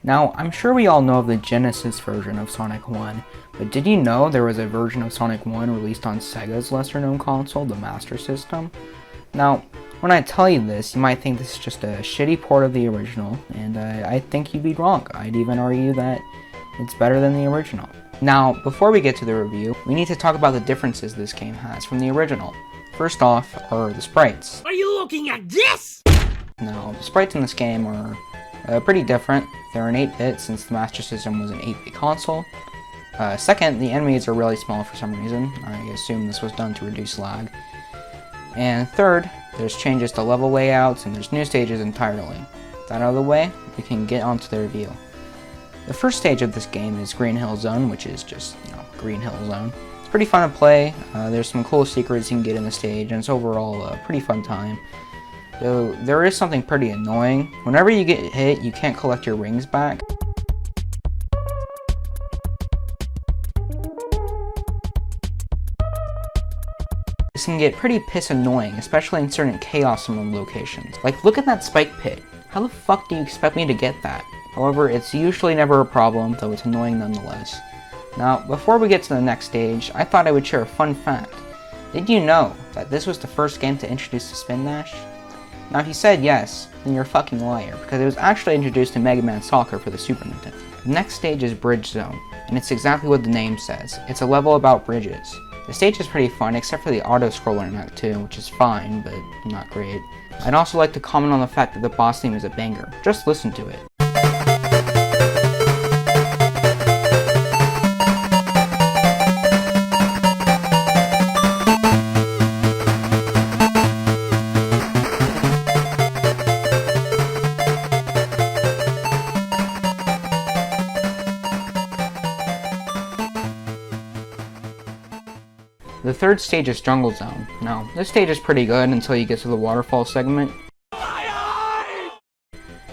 Now, I'm sure we all know of the Genesis version of Sonic 1, but did you know there was a version of Sonic 1 released on Sega's lesser-known console, the Master System? Now, when I tell you this, you might think this is just a shitty port of the original, and I think you'd be wrong. I'd even argue that it's better than the original. Now, before we get to the review, we need to talk about the differences this game has from the original. First off are the sprites. Are you looking at this? Now, the sprites in this game are pretty different. They're in 8-bit since the Master System was an 8-bit console. Second, the enemies are really small for some reason. I assume this was done to reduce lag. And third, there's changes to level layouts and there's new stages entirely. That out of the way, we can get onto the review. The first stage of this game is Green Hill Zone, which is just, Green Hill Zone. It's pretty fun to play. There's some cool secrets you can get in the stage, and it's overall a pretty fun time. Though there is something pretty annoying. Whenever you get hit, you can't collect your rings back. This can get pretty piss annoying, especially in certain Chaos Emerald locations. Like, look at that spike pit. How the fuck do you expect me to get that? However, it's usually never a problem, though it's annoying nonetheless. Now, before we get to the next stage, I thought I would share a fun fact. Did you know that this was the first game to introduce the Spin Dash? Now, if you said yes, then you're a fucking liar, because it was actually introduced in Mega Man Soccer for the Super Nintendo. The next stage is Bridge Zone, and it's exactly what the name says. It's a level about bridges. The stage is pretty fun, except for the auto-scroller in Act 2, which is fine, but not great. I'd also like to comment on the fact that the boss theme is a banger. Just listen to it. The third stage is Jungle Zone. Now, this stage is pretty good until you get to the waterfall segment.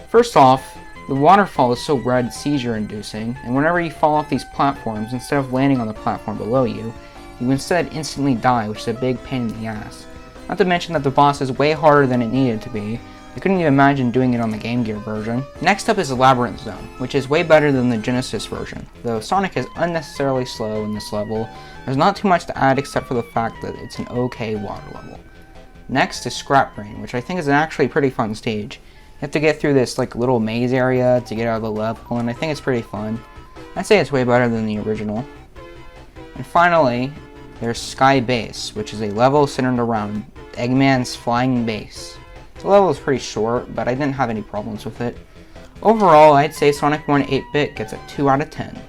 First off, the waterfall is so red it's seizure-inducing, and whenever you fall off these platforms, instead of landing on the platform below you, you instead instantly die, which is a big pain in the ass. Not to mention that the boss is way harder than it needed to be. I couldn't even imagine doing it on the Game Gear version. Next up is the Labyrinth Zone, which is way better than the Genesis version. Though Sonic is unnecessarily slow in this level, there's not too much to add except for the fact that it's an okay water level. Next is Scrap Brain, which I think is an actually pretty fun stage. You have to get through this little maze area to get out of the level, and I think it's pretty fun. I'd say it's way better than the original. And finally, there's Sky Base, which is a level centered around Eggman's flying base. The level is pretty short, but I didn't have any problems with it. Overall, I'd say Sonic 1 8-bit gets a 2 out of 10.